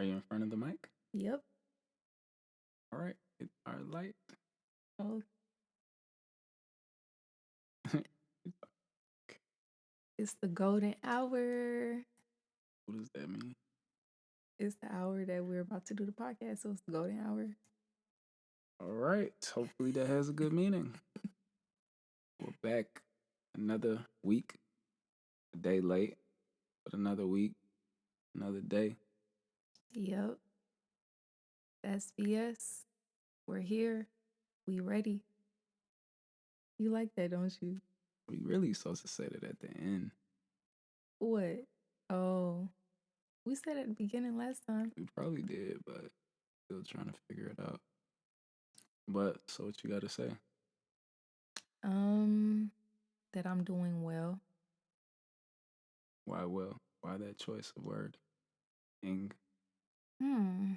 Are you in front of the mic? Yep. All right. Our light. Oh, it's the golden hour. What does that mean? It's the hour that we're about to do the podcast, so it's the golden hour. All right. Hopefully that has a good meaning. We're back another week, a day late, but another week, another day. Yep. That's BS. We're here. We ready. You like that, don't you? We really supposed to say that at the end. What? Oh, we said at the beginning last time. We probably did, but still trying to figure it out. But so what you got to say? Um, that I'm doing well. Why well? Why that choice of word? Ing. Hmm.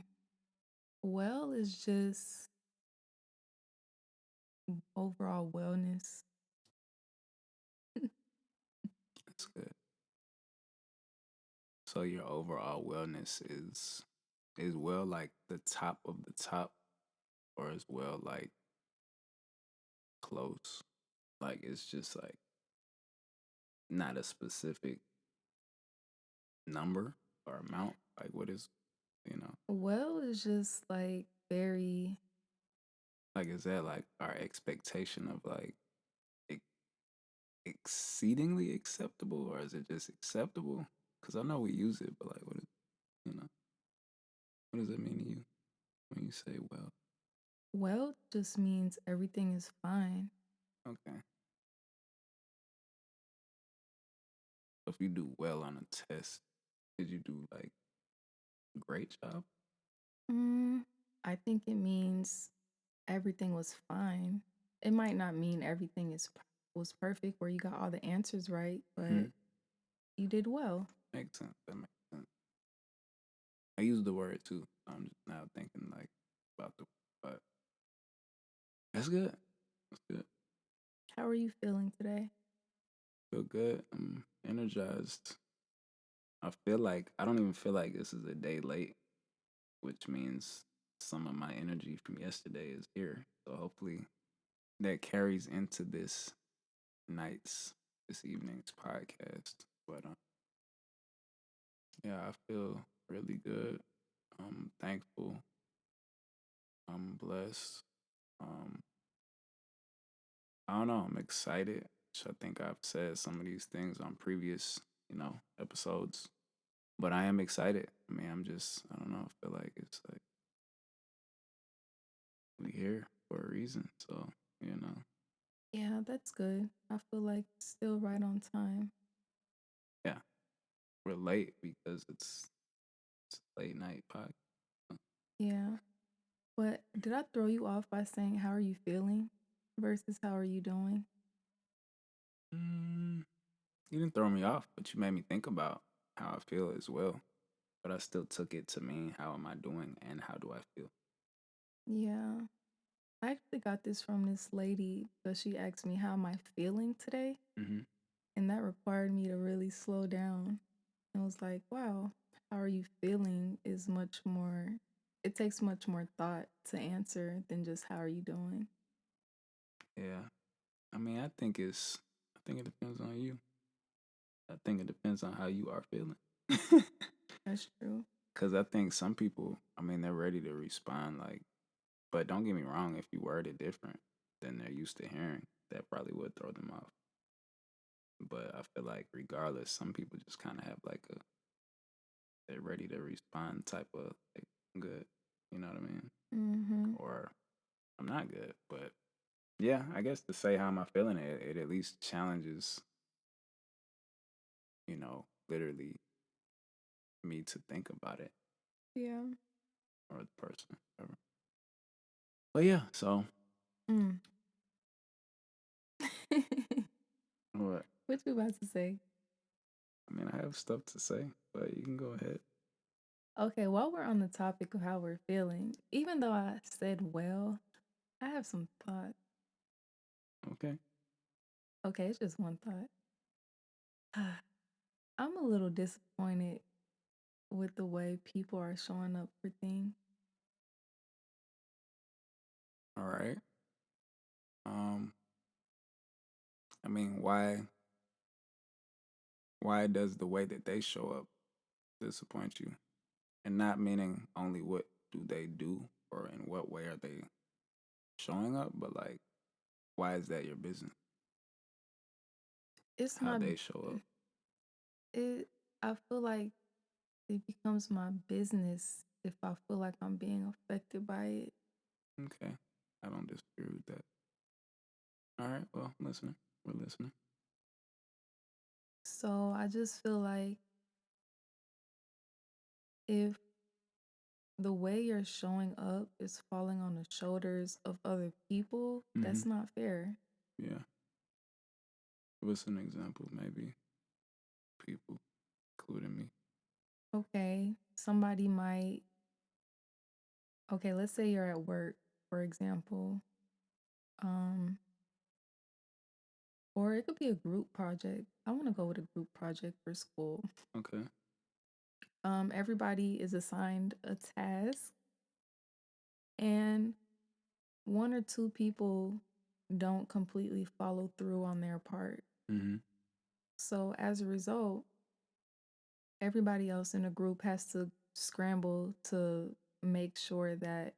Well is just overall wellness. That's good. So your overall wellness is well like the top of the top, or as well like close. Like it's just like not a specific number or amount. Like what is you know, Well is just like very like is that like our expectation of like ex- exceedingly acceptable, or is it just acceptable? Because I know we use it, but like you know, what does it mean to you when you say well? well just means everything is fine. Okay, so if you do well on a test, did you do like a great job? Mm, I think it means everything was fine. It might not mean everything was perfect or you got all the answers right, Hmm. but you did well. Makes sense. That makes sense. I use the word too. I'm just now thinking like about the, but that's good. That's good. How are you feeling today? Feel good. I'm energized. I feel like I don't even feel like this is a day late, which means some of my energy from yesterday is here. So hopefully that carries into this evening's podcast. But yeah, I feel really good. I'm thankful. I'm blessed. Um, I don't know. I'm excited. Which I think I've said some of these things on previous, episodes. But I am excited. I mean, I don't know. I feel like it's like we here for a reason. So, you know, Yeah, that's good. I feel like still right on time. yeah, we're late because it's late night podcast. Yeah. But did I throw you off by saying how are you feeling versus how are you doing? Mm, you didn't throw me off, but you made me think about how I feel as well. But I still took it to mean how am I doing and how do I feel? Yeah. I actually got this from this lady because she asked me how am I feeling today? Mm-hmm. And that required me to really slow down. I was like, wow, how are you feeling is much more, it takes much more thought to answer than just how are you doing? Yeah. I mean, I think it depends on you. I think it depends on how you are feeling. That's true. Because I think some people, I mean, they're ready to respond like, but don't get me wrong, if you word it different than they're used to hearing, that probably would throw them off. But I feel like regardless, some people just kind of have like they're ready to respond type of like, I'm good. You know what I mean? Mm-hmm. Or I'm not good. But yeah, I guess to say how am I feeling, it at least challenges, literally me to think about it Yeah. or the person. Whatever. But yeah, so Mm. what? What you about to say? I mean, I have stuff to say, but you can go ahead. Okay, while we're on the topic of how we're feeling, even though I said well, I have some thoughts. Okay. Okay, it's just one thought. I'm a little disappointed with the way people are showing up for things. All right. Um, I mean, why does the way that they show up disappoint you? And not meaning only what do they do or in what way are they showing up, but like why is that your business? It's How my they show it I feel like it becomes my business if I feel like I'm being affected by it. up. Okay. I don't disagree with that. All right, well, listening. We're listening. So I just feel like if the way you're showing up is falling on the shoulders of other people, Mm-hmm. that's not fair. Yeah. What's an example? Maybe people, including me. Okay, somebody might, okay, let's say you're at work, for example, um, or it could be a group project. I want to go with a group project for school. Okay. Everybody is assigned a task, and one or two people don't completely follow through on their part. Mm-hmm. So as a result, everybody else in the group has to scramble to make sure that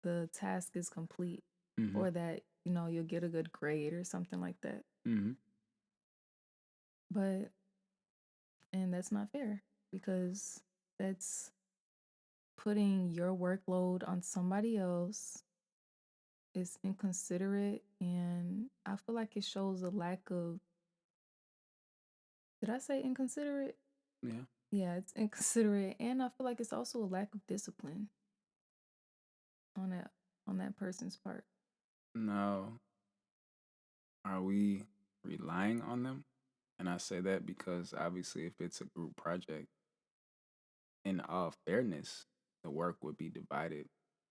the task is complete Mm-hmm. or that, you'll get a good grade or something like that. Mm-hmm. But, and that's not fair because that's putting your workload on somebody else. It's inconsiderate, and I feel like it shows a lack of, did I say inconsiderate? Yeah. Yeah, it's inconsiderate, and I feel like it's also a lack of discipline on that person's part. Now, are we relying on them? And I say that because obviously, if it's a group project, in all fairness, the work would be divided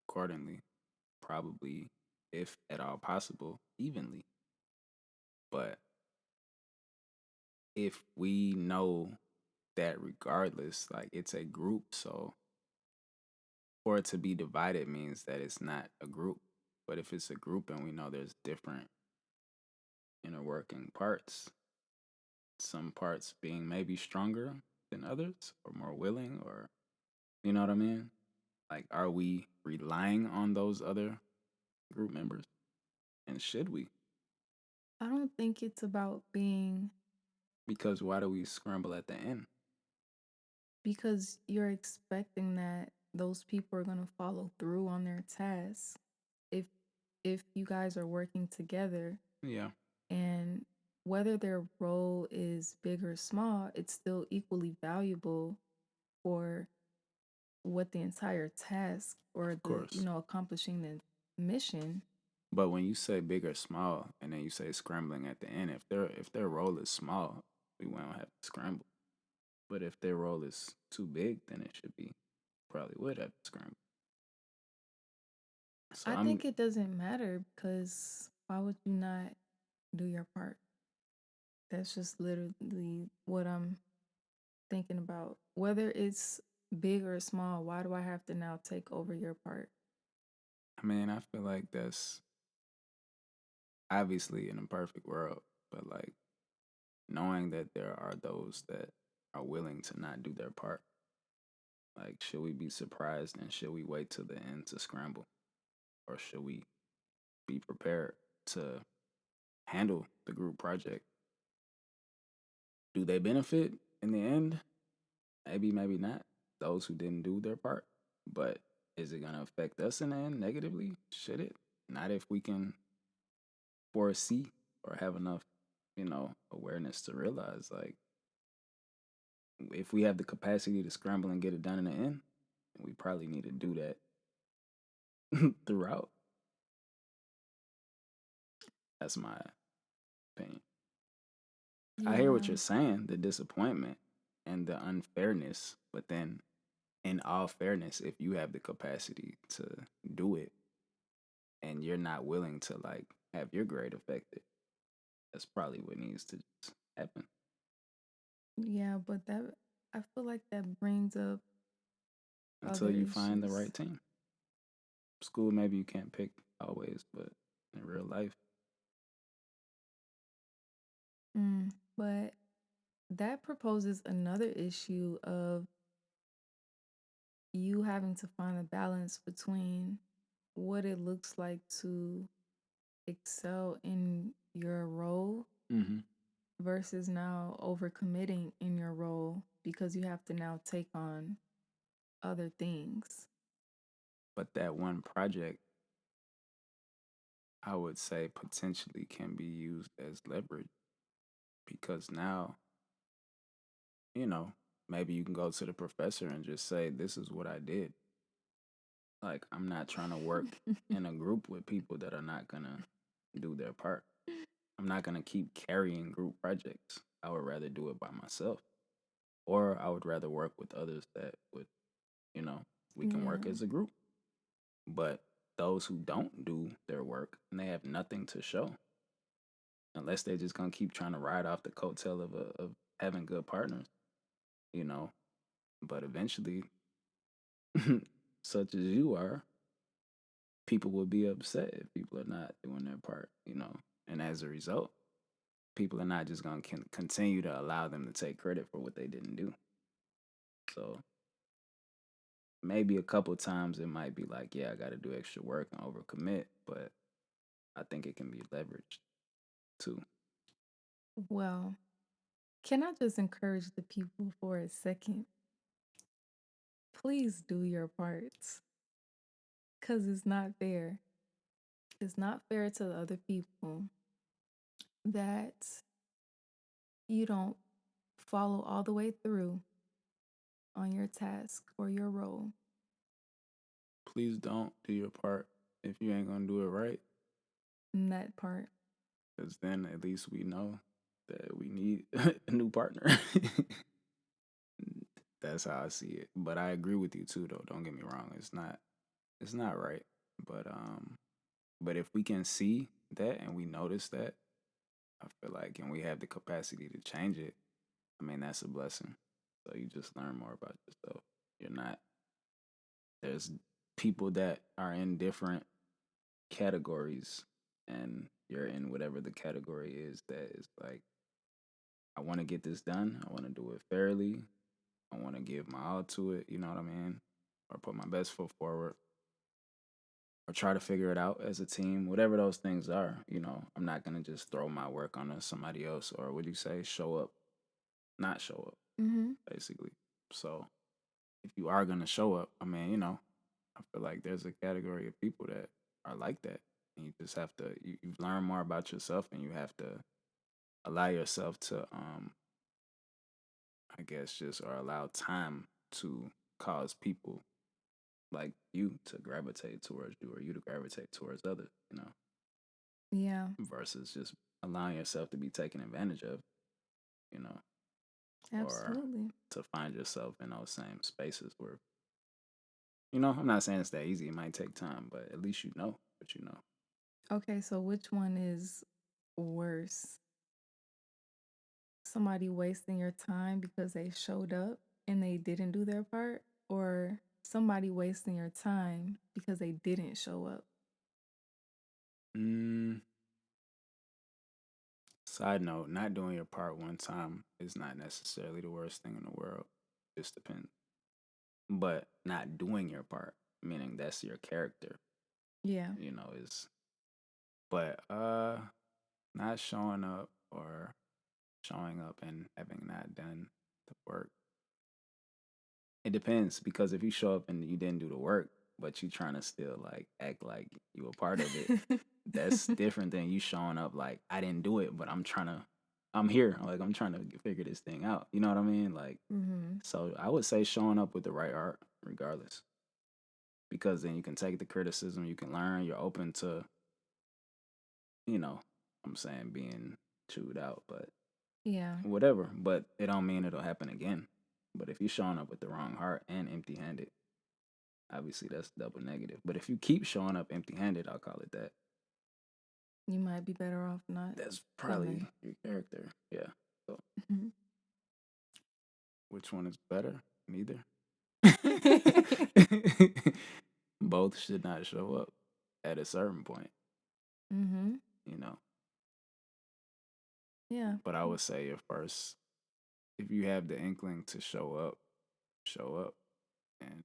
accordingly, probably, if at all possible, evenly. But if we know that regardless, like it's a group, so for it to be divided means that it's not a group. But if it's a group and we know there's different inner working parts, some parts being maybe stronger than others or more willing, or you know what I mean? Like, are we relying on those other group members? And should we? I don't think it's about being, Because why do we scramble at the end? because you're expecting that those people are going to follow through on their tasks. If you guys are working together, Yeah, and whether their role is big or small, it's still equally valuable for what the entire task or of the, course. accomplishing the mission. But when you say big or small, and then you say scrambling at the end, if their role is small, we won't have to scramble. But if their role is too big, then it should be probably would have to scramble. So I I'm think it doesn't matter because why would you not do your part? That's just literally what I'm thinking about. Whether it's big or small, why do I have to now take over your part? I mean, I feel like that's obviously in a perfect world, but like knowing that there are those that are willing to not do their part. Like, should we be surprised and should we wait till the end to scramble? Or should we be prepared to handle the group project? Do they benefit in the end? Maybe, maybe not. Those who didn't do their part. But is it going to affect us in the end negatively? Should it? Not if we can foresee or have enough, awareness to realize, like, if we have the capacity to scramble and get it done in the end, we probably need to do that throughout. That's my opinion. I hear what Yeah, you're saying, the disappointment and the unfairness, but then in all fairness, if you have the capacity to do it and you're not willing to like have your grade affected, that's probably what needs to just happen. yeah, but that. I feel like that brings up until other you find the issues. right team. School, maybe you can't pick always, but in real life, But that proposes another issue of you having to find a balance between what it looks like to excel in your role hmm versus now overcommitting in your role because you have to now take on other things. but that one project, I would say, potentially can be used as leverage because now, you know, maybe you can go to the professor and just say, "This is what I did." Like, I'm not trying to work in a group with people that are not gonna do their part. I'm not gonna keep carrying group projects. I would rather do it by myself, or I would rather work with others that would, you know, we can work Yeah. as a group. But those who don't do their work and they have nothing to show, unless they're just gonna keep trying to ride off the coattail of having good partners, you know. But eventually, such as you are, people will be upset if people are not doing their part, you know. And as a result, people are not just gonna continue to allow them to take credit for what they didn't do. So maybe a couple times it might be like, yeah, I got to do extra work and overcommit, but I think it can be leveraged too. Well, can I just encourage the people for a second? Please do your parts because it's not fair. It's not fair to the other people that you don't follow all the way through on your task or your role Please don't do your part if you ain't gonna do it right, in that part. because then at least we know that we need a new partner. That's how I see it. But I agree with you too, though. Don't get me wrong. It's not right. But but if we can see that and we notice that, I feel like, and we have the capacity to change it, I mean, that's a blessing. So you just learn more about yourself. You're not, there's people that are in different categories, and you're in whatever the category is that is like, I want to get this done. I want to do it fairly. I want to give my all to it. You know what I mean? Or put my best foot forward or try to figure it out as a team, whatever those things are. You know, I'm not going to just throw my work on somebody else, or would you say show up, not show up, Mm-hmm. basically. So if you are going to show up, I mean, you know, I feel like there's a category of people that are like that. And you just have to, you learn more about yourself and you have to allow yourself to, I guess, just or allow time to cause people like you to gravitate towards you or you to gravitate towards others, you know, Yeah, versus just allowing yourself to be taken advantage of, you know, or absolutely. to find yourself in those same spaces where, you know, I'm not saying it's that easy. It might take time, but at least you know what you know. Okay, so which one is worse? Somebody wasting your time because they showed up and they didn't do their part, or somebody wasting your time because they didn't show up? Mm, Side note, not doing your part one time is not necessarily the worst thing in the world. Just depends. But not doing your part, meaning that's your character, Yeah. you know, is but not showing up or showing up and having not done the work. It depends because if you show up and you didn't do the work, but you trying to still like act like you a part of it, that's different than you showing up like I didn't do it, but I'm here. Like I'm trying to figure this thing out. You know what I mean? Like Mm-hmm. so I would say showing up with the right art regardless. Because then you can take the criticism, you can learn, you're open to, you know, I'm saying being chewed out, but Yeah. whatever. But it don't mean it'll happen again. But if you're showing up with the wrong heart and empty handed, obviously that's double negative. But if you keep showing up empty handed, I'll call it that. You might be better off not That's probably coming. your character. Yeah. So Mhm. which which one is better? Neither. Both should not show up at a certain point, Mm-hmm. you know. Yeah. But I would say at first, if you have the inkling to show up and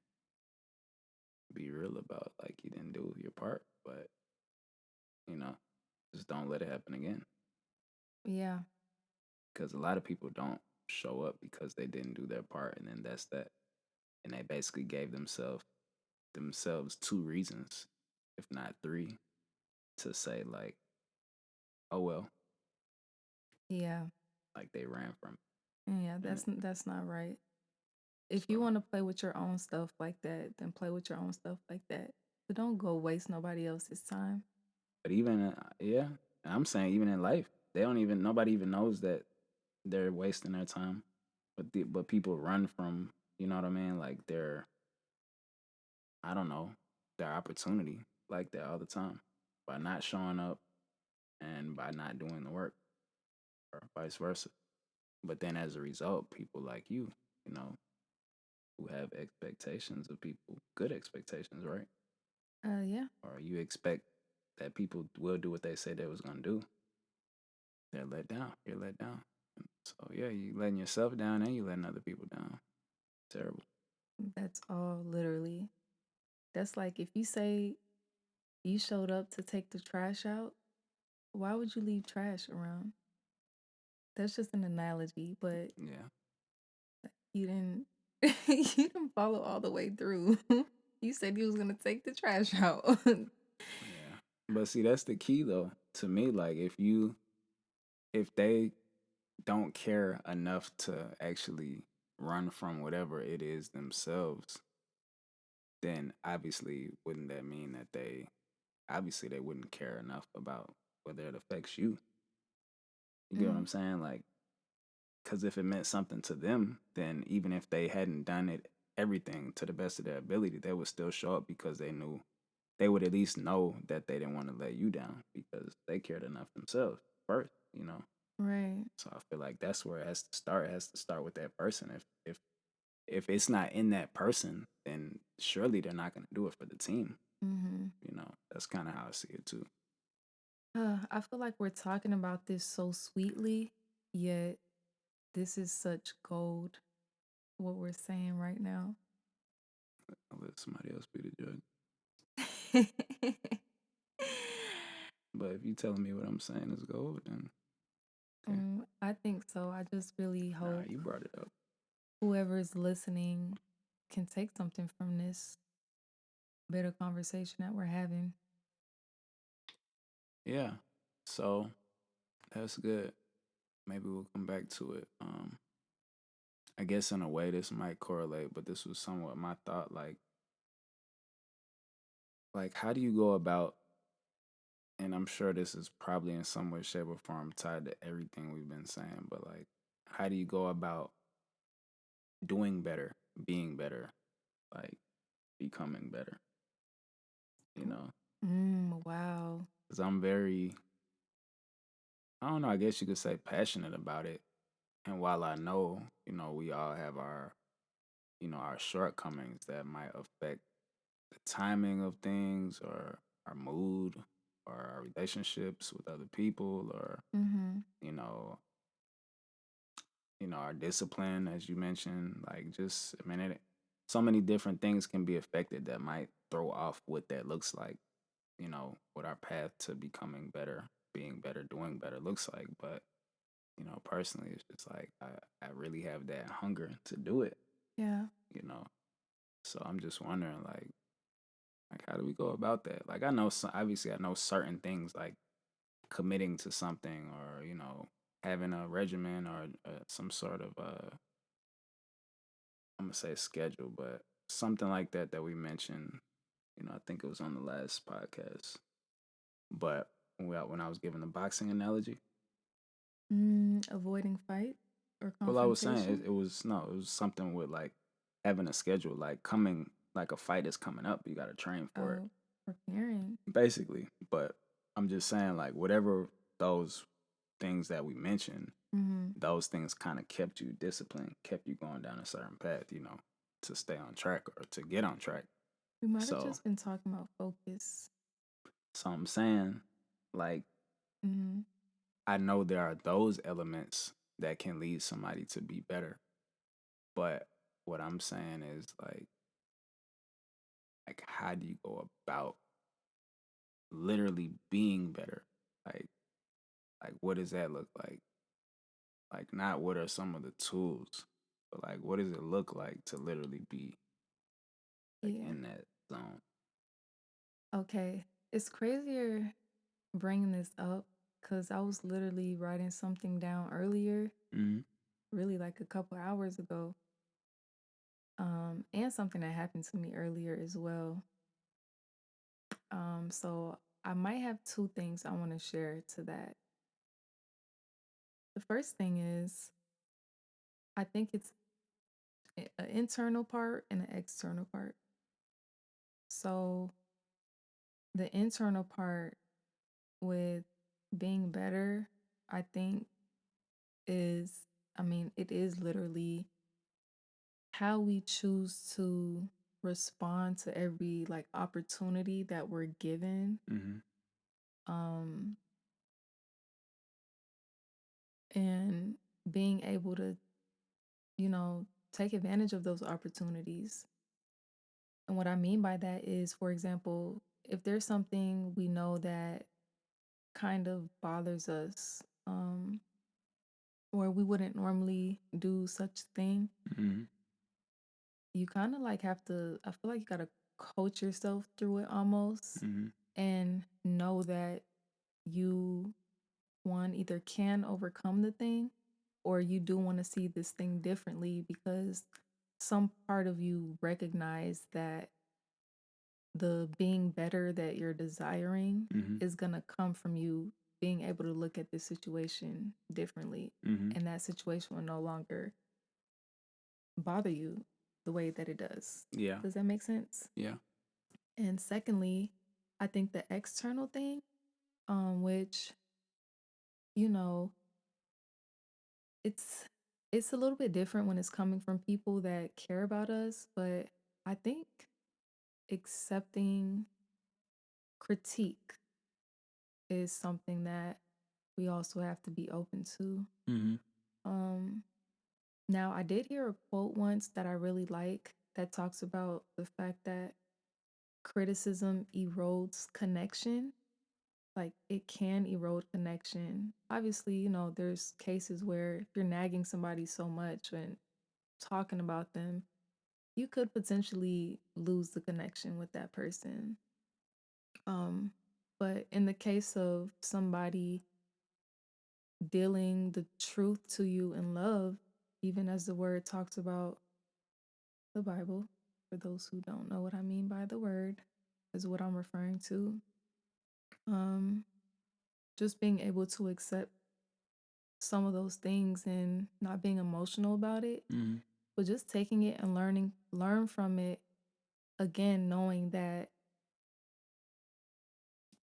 be real about like you didn't do your part, but you know, just don't let it happen again. Yeah. Because a lot of people don't show up because they didn't do their part, and then that's that. And they basically gave themselves two reasons, if not three, to say like, "Oh well," Yeah. like they ran from Yeah. it. That's not right. If So, you want to play with your own stuff like that, then play with your own stuff like that. But don't go waste nobody else's time. but even yeah, I'm saying even in life, they don't even nobody even knows that they're wasting their time. But people run from, you know what I mean, like their, I don't know, their opportunity like that all the time by not showing up and by not doing the work, or vice versa. But then as a result, people like you know, who have expectations of people, good expectations, right? Yeah. Or you expect that people will do what they say they was gonna do. They're let down. You're let down. So yeah, you letting yourself down and you letting other people down. Terrible. That's all literally. That's like if you say you showed up to take the trash out, why would you leave trash around? That's just an analogy, but Yeah. you didn't you didn't follow all the way through. You said you was gonna take the trash out. Yeah. But see, that's the key though. To me, like if they don't care enough to actually run from whatever it is themselves, then obviously wouldn't that mean that they wouldn't care enough about whether it affects you. You get what I'm Mm, saying? Like, because if it meant something to them, then even if they hadn't done it everything to the best of their ability, they would still show up because they knew they would at least know that they didn't want to let you down because they cared enough themselves first, you know. right. So I feel like that's where it has to start. It has to start with that person. If it's not in that person, then surely they're not going to do it for the team. Hmm. You know, that's kind of how I see it too. I feel like we're talking about this so sweetly, yet this is such gold, what we're saying right now. I'll let somebody else be the judge. But if you telling me what I'm saying is gold, then okay. I think so. I just really Nah, hope you brought it up. whoever's listening can take something from this better conversation that we're having. Yeah. So that's good. Maybe we'll come back to it. I guess in a way this might correlate, but this was somewhat my thought. Like how do you go about? And I'm sure this is probably in some way, shape, or form tied to everything we've been saying. But like, how do you go about doing better, being better, like becoming better? You know, Wow. because I'm very, I don't know. I guess you could say passionate about it. And while I know, we all have our shortcomings that might affect the timing of things or our mood or our relationships with other people or, Mm-hmm. you know, our discipline, as you mentioned, like just, I mean, so many different things can be affected that might throw off what that looks like, what our path to becoming better, being better, doing better looks like. But, personally, it's just like I really have that hunger to do it, Yeah. you know. So I'm just wondering, like how do we go about that? Like I know, obviously, I know certain things like committing to something or having a regimen or some sort of I'm gonna say schedule, but something like that we mentioned. I think it was on the last podcast. But when I was giving the boxing analogy, Avoiding fight or well, I was saying confrontation. it was no, it was something with like having a schedule, like coming, like a fight is coming up, you got to train for it, Oh, preparing. basically. But I'm just saying, like whatever those things that we mentioned, Mm-hmm. those things kind of kept you disciplined, kept you going down a certain path, to stay on track or to get on track. We might have So, just been talking about focus. so I'm saying, like, Mm-hmm. I know there are those elements that can lead somebody to be better, but what I'm saying is like how do you go about literally being better? Like, like what does that look like? Like, not what are some of the tools, but like what does it look like to literally be like Yeah. in that zone? Okay. It's crazier bringing this up because I was literally writing something down earlier, Mm-hmm. really like a couple hours ago, and something that happened to me earlier as well. So I might have two things I want to share to that. The first thing is I think it's an internal part and an external part. So the internal part with being better, I think is, I mean, it is literally how we choose to respond to every like opportunity that we're given. Mm-hmm. Um, and being able to, you know, take advantage of those opportunities. And what I mean by that is, for example, if there's something we know that kind of bothers us, or we wouldn't normally do such thing, Mm-hmm. you kind of like have to, I feel like you got to coach yourself through it almost Mm-hmm. and know that you, one, either can overcome the thing or you do want to see this thing differently because some part of you recognize that the being better that you're desiring Mm-hmm. is going to come from you being able to look at this situation differently. Mm-hmm. And that situation will no longer bother you the way that it does. Yeah. Does that make sense? Yeah. And secondly, I think the external thing, which, you know, it's it's a little bit different when it's coming from people that care about us, but I think accepting critique is something that we also have to be open to. Mm-hmm. Um, Now, I did hear a quote once that I really like that talks about the fact that criticism erodes connection. Like it can erode connection. Obviously, there's cases where if you're nagging somebody so much and talking about them, you could potentially lose the connection with that person. Um, but in the case of somebody dealing the truth to you in love, even as the word talks about the Bible, for those who don't know what I mean by the word, is what I'm referring to. Um, just being able to accept some of those things and not being emotional about it, Mm-hmm. but just taking it and learn from it again, knowing that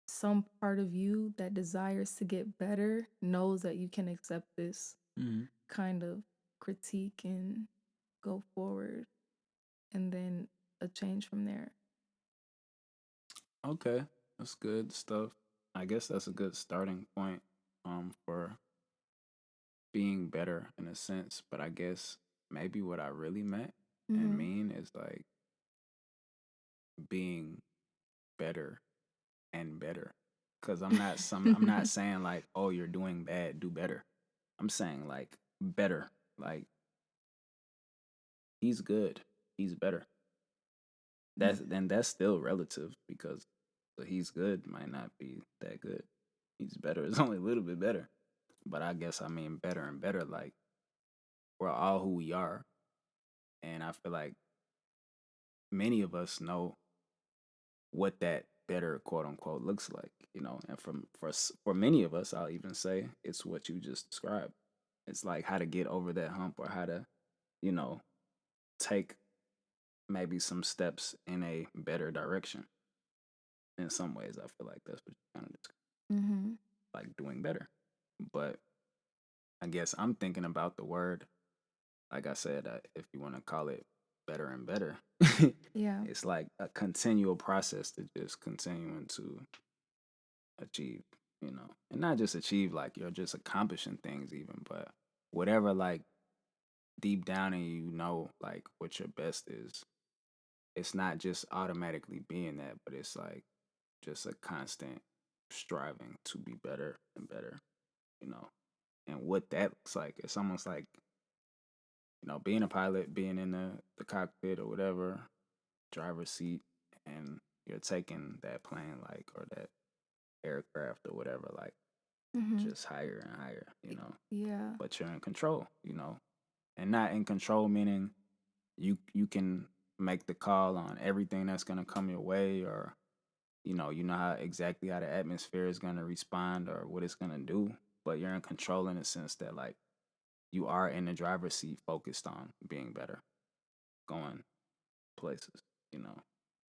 some part of you that desires to get better knows that you can accept this Mm-hmm. kind of critique and go forward and then a change from there. Okay. That's good stuff. I guess that's a good starting point for being better in a sense, but I guess maybe what I really meant and Mm-hmm. mean is like being better and better. Cause I'm not saying like, oh, you're doing bad, do better. I'm saying like better. Like he's good. He's better. That's still relative because the he's good might not be that good. He's better. It's only a little bit better. But I guess I mean better and better, like we're all who we are. And I feel like many of us know what that better quote unquote looks like, and for many of us, I'll even say it's what you just described. It's like how to get over that hump or how to, you know, take maybe some steps in a better direction. In some ways, I feel like that's what you kind of described, Mm-hmm. like doing better. But I guess I'm thinking about the word, like I said, if you want to call it better and better, Yeah. it's like a continual process to just continuing to achieve, and not just achieve like you're just accomplishing things, even, but whatever, like deep down in you, like what your best is. It's not just automatically being that, but it's like just a constant striving to be better and better, you know. And what that looks like, it's almost like, being a pilot, being in the cockpit or whatever, driver's seat, and you're taking that plane, like, or that aircraft or whatever, like, Mm-hmm. just higher and higher, Yeah. but you're in control, and not in control meaning you can make the call on everything that's going to come your way, or you know how exactly how the atmosphere is going to respond or what it's going to do, but you're in control in the sense that, like, you are in the driver's seat focused on being better, going places, you know.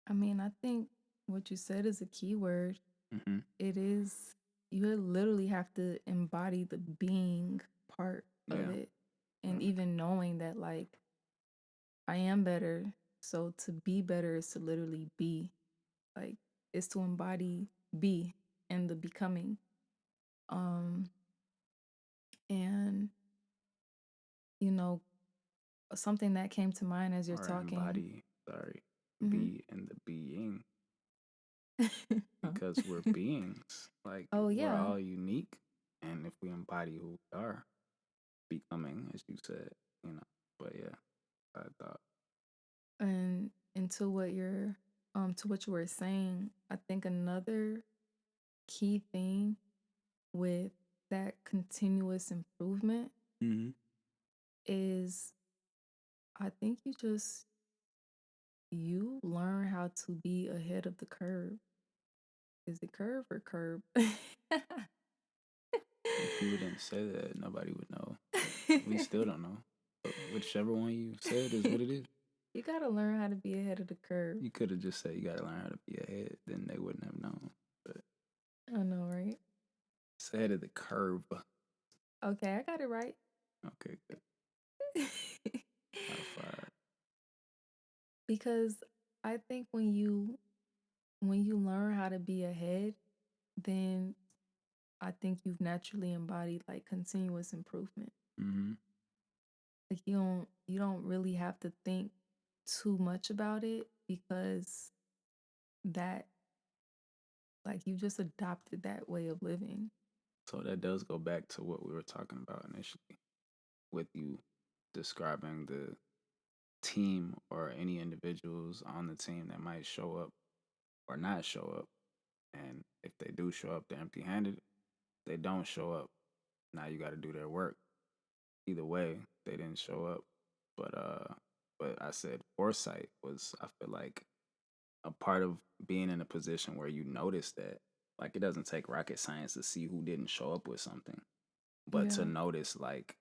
I mean, I think what you said is a key word. Hmm. It is, you literally have to embody the being part of Yeah. it. And Mm. even knowing that, like, I am better. So to be better is to literally be. Like, it's to embody be and the becoming. Um, and, you know, something that came to mind as you're Or talking. embody, sorry, Hmm. be in the being, because we're beings, like Oh, we're yeah. all unique, and if we embody who we are becoming, as you said, you know. But yeah, I thought. And to what you were saying, I think another key thing with that continuous improvement Hmm. is, I think you learn how to be ahead of the curve. Is it curve or curb? If you didn't say that, nobody would know. We still don't know. But whichever one you said is what it is. You gotta learn how to be ahead of the curve. You could have just said you got to learn how to be ahead, then they wouldn't have known. But I know, right? it's ahead of the curve. Okay, I got it right. Okay, good. High five. Because I think when you learn how to be ahead, then I think you've naturally embodied like continuous improvement. Mm-hmm. Like you don't really have to think too much about it because that, like, you just adopted that way of living. So that does go back to what we were talking about initially, with you describing the team or any individuals on the team that might show up or not show up. And if they do show up, they're empty handed. They don't show up. Now you got to do their work. Either way, they didn't show up. But I said foresight was, I feel like, a part of being in a position where you notice that, like, it doesn't take rocket science to see who didn't show up with something, but to Yeah. notice, like,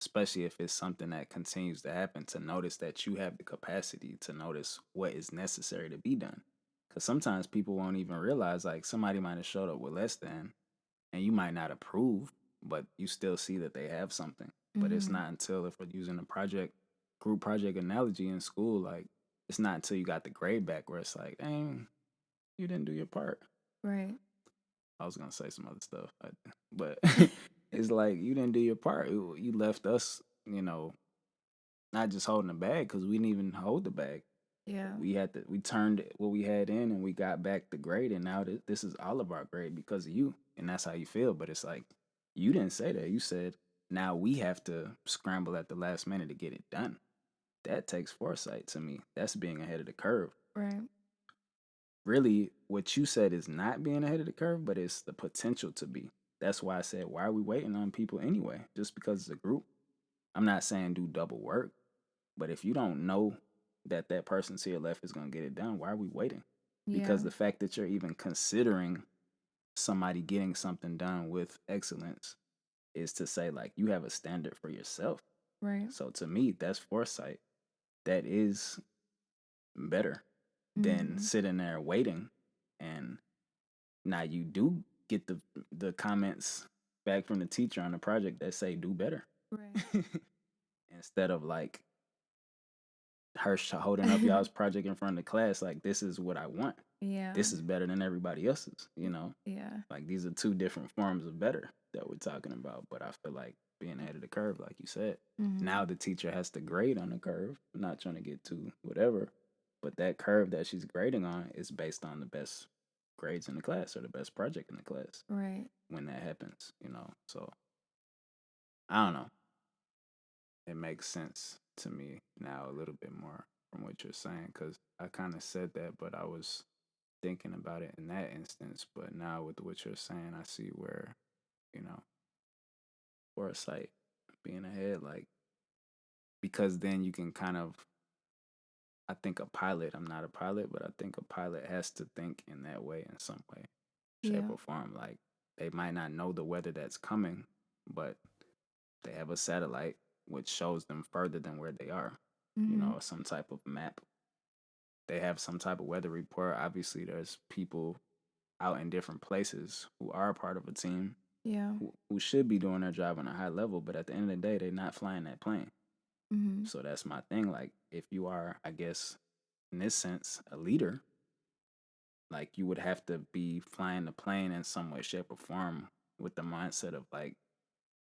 especially if it's something that continues to happen, to notice that you have the capacity to notice what is necessary to be done. Because sometimes people won't even realize, like, somebody might have showed up with less than, and you might not approve, but you still see that they have something. But it's Hmm. not until, if we're using a group project analogy in school, like, it's not until you got the grade back where it's like, dang, you didn't do your part. Right. I was gonna say some other stuff, but it's like you didn't do your part. You left us, not just holding the bag, because we didn't even hold the bag. Yeah. We turned what we had in, and we got back the grade, and now this is all of our grade because of you, and that's how you feel. But it's like you didn't say that. You said now we have to scramble at the last minute to get it done. That takes foresight to me. That's being ahead of the curve. Right. Really, what you said is not being ahead of the curve, but it's the potential to be. That's why I said, why are we waiting on people anyway? Just because it's a group. I'm not saying do double work, but if you don't know that that person to your left is going to get it done, why are we waiting? Yeah. Because the fact that you're even considering somebody getting something done with excellence is to say, like, you have a standard for yourself. Right. So to me, that's foresight. That is better than Hmm. sitting there waiting. And now you do get the comments back from the teacher on the project that say do better. Right. Instead of like her holding up y'all's project in front of the class, like this is what I want. Yeah. This is better than everybody else's, you know? Yeah. Like these are two different forms of better that we're talking about. But I feel like being ahead of the curve, like you said, Mhm. now the teacher has to grade on the curve. I'm not trying to get to whatever, but that curve that she's grading on is based on the best grades in the class or the best project in the class Right. when that happens, you know? So I don't know. It makes sense to me now a little bit more from what you're saying because I kind of said that, but I was thinking about it in that instance. But now with what you're saying, I see where, you know, foresight being ahead, like, because then you can kind of, I think a pilot, I'm not a pilot, but I think a pilot has to think in that way in some way, shape, Yeah. or form. Like, they might not know the weather that's coming, but they have a satellite which shows them further than where they are, you Mhm. know, some type of map. They have some type of weather report. Obviously, there's people out in different places who are a part of a team Yeah. who should be doing their job on a high level, but at the end of the day, they're not flying that plane. Mhm. So that's my thing. Like, if you are, I guess, in this sense, a leader, like you would have to be flying the plane in some way, shape, or form with the mindset of like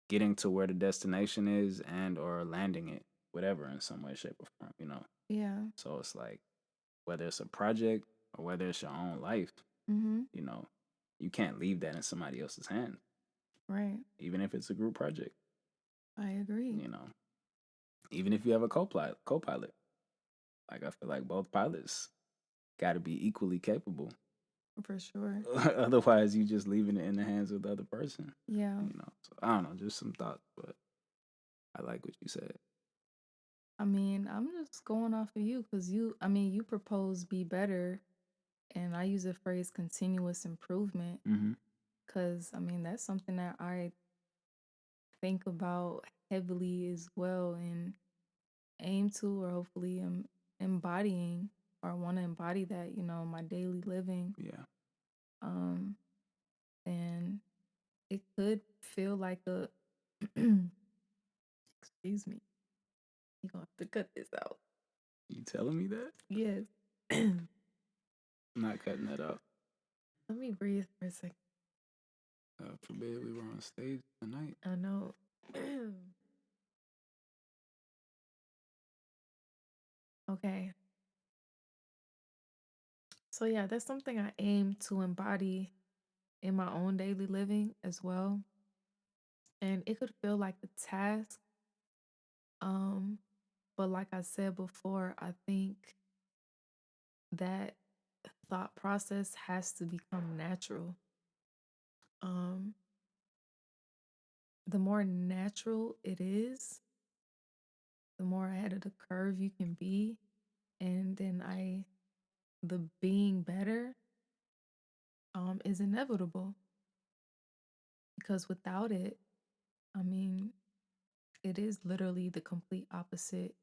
getting to where the destination is and or landing it, whatever, in some way, shape, or form, you know. Yeah. So it's like whether it's a project or whether it's your own life, Mhm. you know, you can't leave that in somebody else's hands, Right. even if it's a group project, I agree. you know. Even if you have a co-pilot, like I feel like both pilots got to be equally capable. For sure. Otherwise, you just leaving it in the hands of the other person, Yeah. you know. So I don't know, just some thoughts, but I like what you said. I mean, I'm just going off of you because I mean, you propose be better, and I use the phrase continuous improvement Mm-hmm. because I mean, that's something that I think about heavily as well and aim to, or hopefully am embodying or want to embody that, in my daily living. Yeah. Um, and it could feel like a, excuse me, you're gonna have to cut this out. You telling me that? Yes. Let I'm not cutting that out. me breathe for a second. Forbid we were on stage tonight. I know. Okay. So yeah, that's something I aim to embody in my own daily living as well. And it could feel like a task. Um, but like I said before, I think that thought process has to become natural. Um, the more natural it is, the more ahead of the curve you can be. And then the being better is inevitable because without it, I mean, it is literally the complete opposite.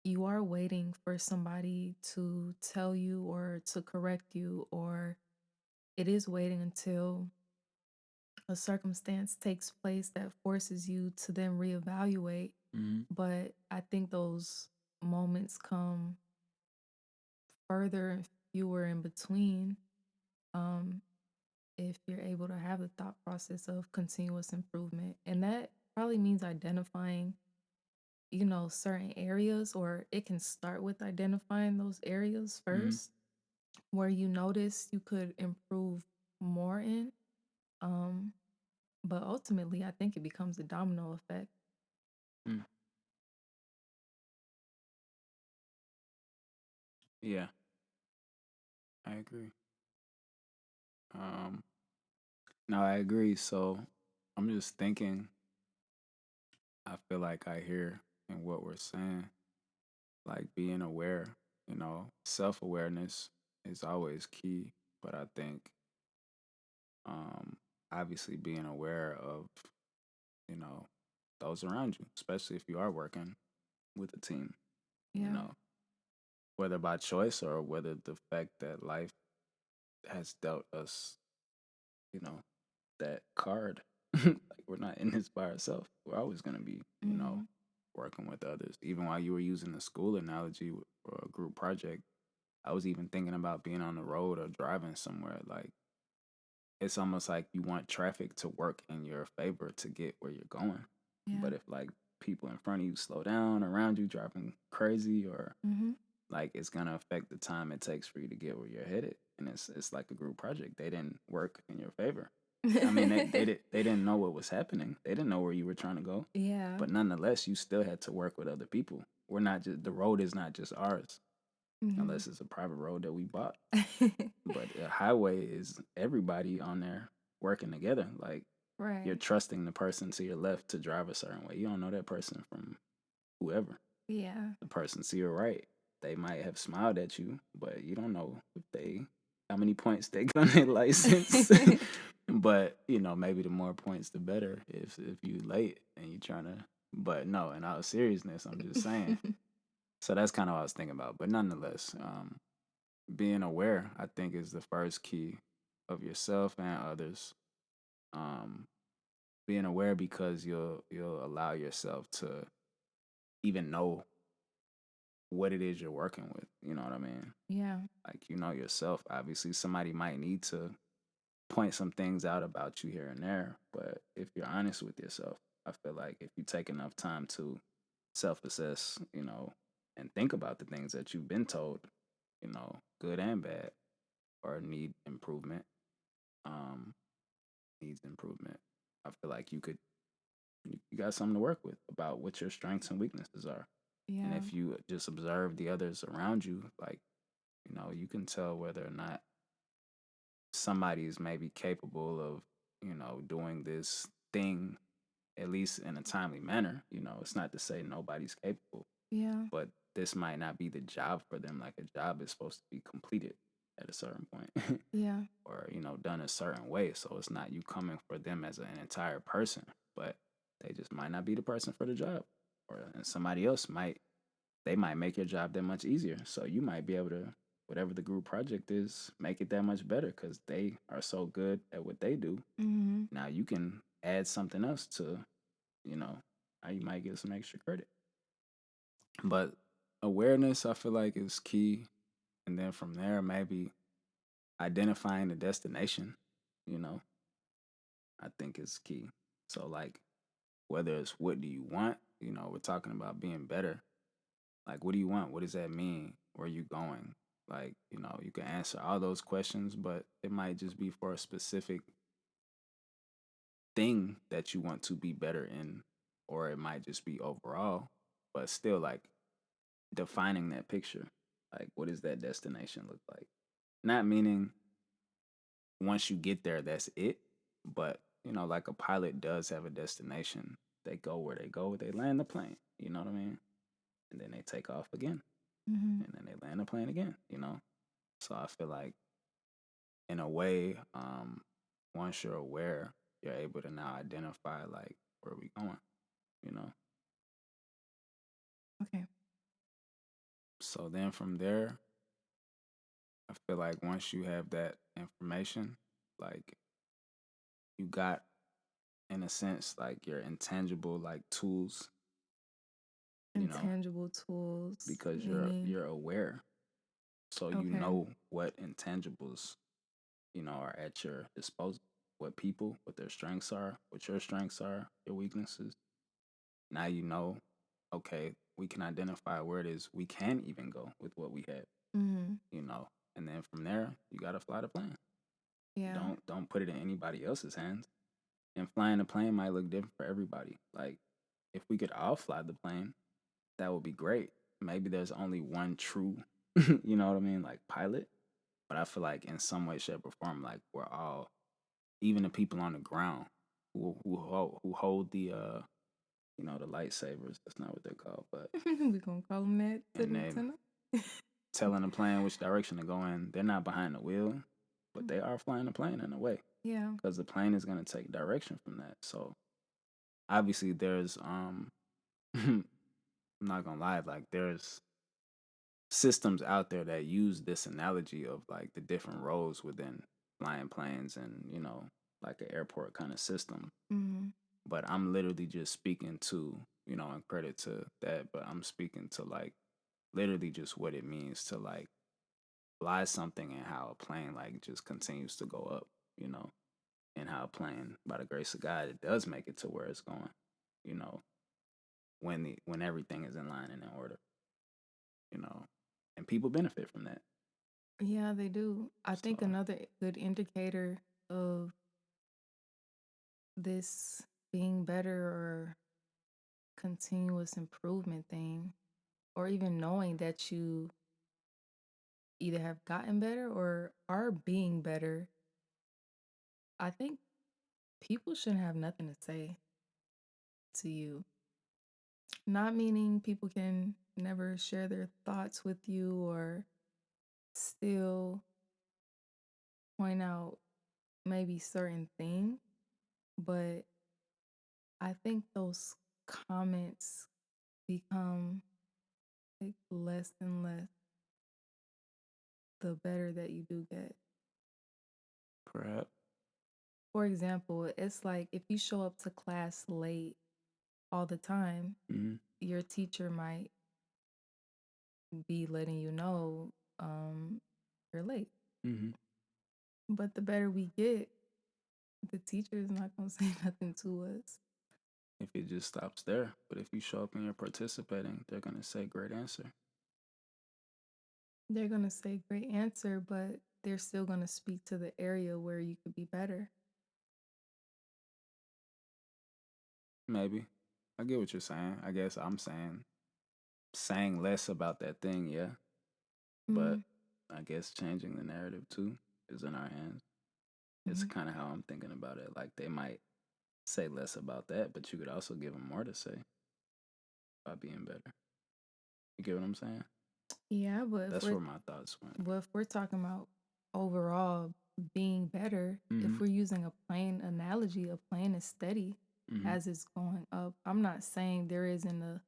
You are waiting for somebody to tell you or to correct you, or it is waiting until a circumstance takes place that forces you to then reevaluate. Mm-hmm. But I think those moments come further and fewer in between. Um, if you're able to have the thought process of continuous improvement. And that probably means identifying, certain areas, or it can start with identifying those areas Mm-hmm. first where you notice you could improve more in. Um, but ultimately, I think it becomes a domino effect. Mm. Yeah, I agree. Um, no, I agree. So I'm just thinking, I feel like I hear in what we're saying, like being aware, you know, self awareness is always key. But I think, um, obviously being aware of, you know, those around you, especially if you are working with a team, you Yeah. know, whether by choice or whether the fact that life has dealt us, you know, that card. like we're not in this by ourselves. We're always gonna be, Mhm. working with others. Even while you were using the school analogy or a group project, I was even thinking about being on the road or driving somewhere. Like it's almost like you want traffic to work in your favor to get where you're going. Yeah. But if like people in front of you slow down around you driving crazy or Mhm. like it's gonna affect the time it takes for you to get where you're headed. And it's like a group project. They didn't work in your favor. I mean they didn't know what was happening. They didn't know where you were trying to go. Yeah. But nonetheless, you still had to work with other people. We're not just the road is not just ours, Mhm. unless it's a private road that we bought. But a highway is everybody on there working together. Like you're Right. trusting the person to your left to drive a certain way. You don't know that person from whoever. Yeah. The person to your right, they might have smiled at you, but you don't know if they how many points they got on their license. But maybe the more points the better if you late and you trying to but no, in all seriousness, I'm just saying. So that's kind of what I was thinking about. But nonetheless, being aware, I think, is the first key of yourself and others. Um, being aware because you'll allow yourself to even know what it is you're working with. You know what I mean? Yeah. Like yourself. Obviously, somebody might need to point some things out about you here and there, but if you're honest with yourself, I feel like if you take enough time to self-assess, and think about the things that you've been told, good and bad, or um, needs improvement. I feel like you got something to work with about what your strengths and weaknesses are. And Yeah. if you just observe the others around you, like, you can tell whether or not somebody is maybe capable of, doing this thing at least in a timely manner. It's not to say nobody's capable, Yeah. but this might not be the job for them. Like a job is supposed to be completed at a certain point Yeah. or, done a certain way. So it's not you coming for them as an entire person, but they just might not be the person for the job. Or and somebody else they might make your job that much easier. So you might be able to, whatever the group project is, make it that much better because they are so good at what they do. Mhm. Now you can add something else to, you know, how you might get some extra credit. But awareness, I feel like, is key. And then from there, maybe identifying the destination, you know, I think is key. So, like, whether it's what do you want, we're talking about being better. Like, what do you want? What does that mean? Where are you going? Like, you can answer all those questions, but it might just be for a specific thing that you want to be better in, or it might just be overall, but still, like, defining that picture. Like, what does that destination look like? Not meaning once you get there, that's it, but, like a pilot does have a destination. They go where they go, they land the plane, you know what I mean? And then they take off again, Mhm. and then they land the plane again. So I feel like in a way, once you're aware, you're able to now identify like where we going, you know. Okay. So then from there, I feel like once you have that information, like you got in a sense like your intangible like tools, you know, Intangible tools, because meaning you're aware. So you okay. know what intangibles, are at your disposal. What people, what their strengths are, what your strengths are, your weaknesses. Now you know, okay, we can identify where it is we can even go with what we have, Mhm. you know. And then from there, you gotta fly the plane. Yeah. Don't put it in anybody else's hands. And flying the plane might look different for everybody. Like if we could all fly the plane, that would be great. Maybe there's only one true, you know what I mean, like pilot. But I feel like in some way, shape, or form, like we're all, even the people on the ground who hold the the lightsabers. That's not what they're called, but We gonna call him that to and the they lieutenant. telling the plane which direction to go in. They're not behind the wheel, but they are flying the plane in a way Yeah. because the plane is going to take direction from that. So obviously, there's I'm not gonna lie, like there's systems out there that use this analogy of like the different roles within flying planes and like an airport kind of system. Mhm. But I'm literally just speaking to, and credit to that, but I'm speaking to like literally just what it means to like fly something and how a plane like just continues to go up, you know, and how a plane, by the grace of God, it does make it to where it's going, you know, when everything is in line and in order, you know, and people benefit from that. Yeah, they do. I think So another good indicator of this being better or continuous improvement thing, or even knowing that you either have gotten better or are being better, I think people shouldn't have nothing to say to you. Not meaning people can never share their thoughts with you or still point out maybe certain things, but I think those comments become like less and less the better that you do get. perhaps. For example, it's like if you show up to class late all the time, Mm-hmm. your teacher might be letting you know you're late. Mm-hmm. But the better we get, the teacher is not going to say nothing to us. If it just stops there, but if you show up and you're participating, they're gonna say great answer. They're going to say great answer, but they're still going to speak to the area where you could be better. Maybe. I get what you're saying. I guess I'm saying less about that thing, yeah. But Mm-hmm. I guess changing the narrative too is in our hands. It's kind of how I'm thinking about it. Like they might say less about that, but you could also give them more to say by being better. You get what I'm saying? Yeah, That's where my thoughts went. but if we're talking about overall being better, if Mhm. we're using a plane analogy, a plane is steady Mhm. as it's going up. I'm not saying there isn't a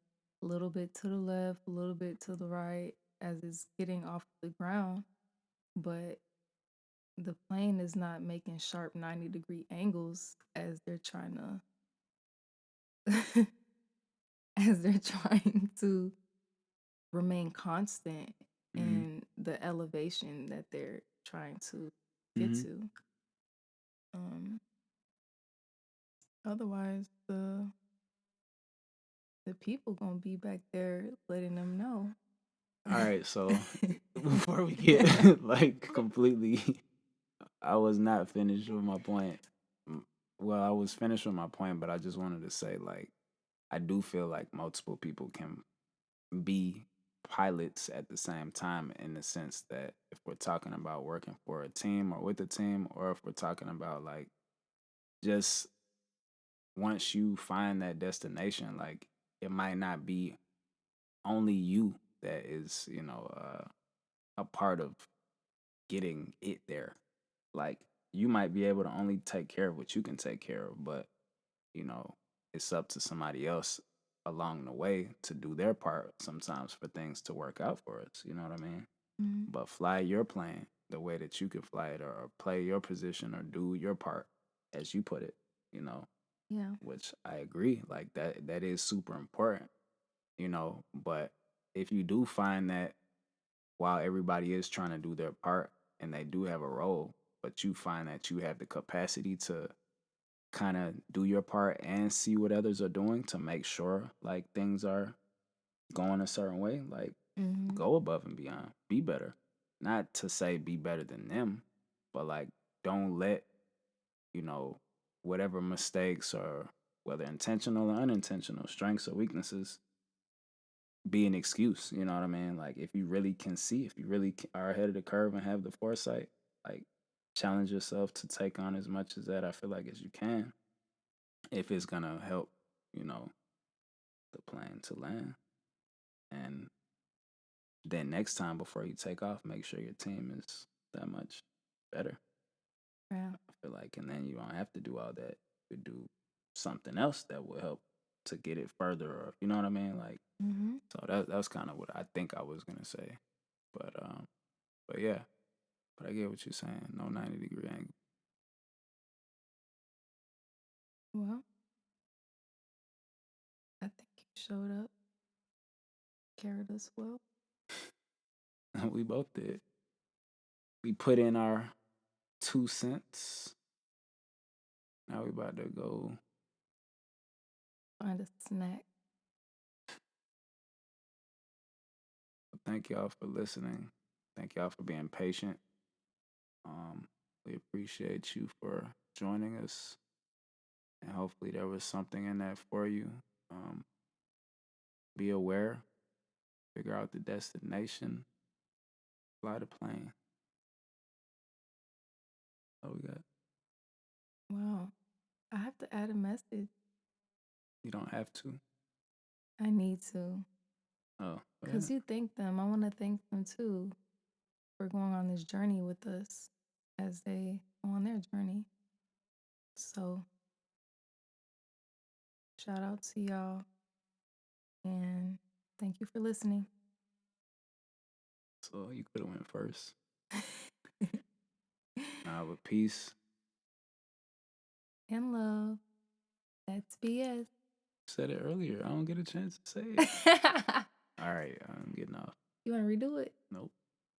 little bit to the left, a little bit to the right as it's getting off the ground, but the plane is not making sharp 90-degree angles as they're trying to as they're trying to remain constant Mhm. in the elevation that they're trying to get Mhm. to. Um, Otherwise, the people gonna be back there letting them know. All right, so before we get like completely, I was not finished with my point. Mm, Well, I was finished with my point, but I just wanted to say like I do feel like multiple people can be pilots at the same time in the sense that if we're talking about working for a team or with a team, or if we're talking about like just once you find that destination, like it might not be only you that is, a part of getting it there. Like you might be able to only take care of what you can take care of, but you know, it's up to somebody else along the way to do their part sometimes for things to work out for us. You know what I mean? Mhm. But fly your plane the way that you can fly it or play your position or do your part as you put it, you know, Yeah. which I agree. Like that is super important, but if you do find that while everybody is trying to do their part and they do have a role, but you find that you have the capacity to kind of do your part and see what others are doing to make sure like things are going a certain way, like Mhm. go above and beyond, be better. Not to say be better than them, but like don't let, you know, whatever mistakes or whether intentional or unintentional, strengths or weaknesses be an excuse. You know what I mean? Like if you really can see, if you really are ahead of the curve and have the foresight, like challenge yourself to take on as much as that I feel like as you can if it's gonna help, you know, the plane to land. And then next time before you take off, make sure your team is that much better. Yeah. I feel like, and then you don't have to do all that. You could do something else that will help to get it further, or you know what I mean? Like, Mhm. so that's kind of what I think I was gonna say. But yeah, but I get what you're saying. No 90-degree angle. Well, I think you showed up, carried us well. We both did. We put in our 2 cents. Now we about to go. Find a snack. Thank y'all for listening. Thank y'all for being patient. We appreciate you for joining us, and hopefully there was something in that for you. Um, be aware, figure out the destination, fly the plane. Oh, we got. Wow. I have to add a message. You don't have to. I need to. Oh, Because you thank them. I want to thank them too for going on this journey with us as they go on their journey. So, shout out to y'all and thank you for listening. so you could have went first. Nah, but peace. And love. That's BS. Said it earlier. I don't get a chance to say it. All right, I'm getting off. You want to redo it? Nope.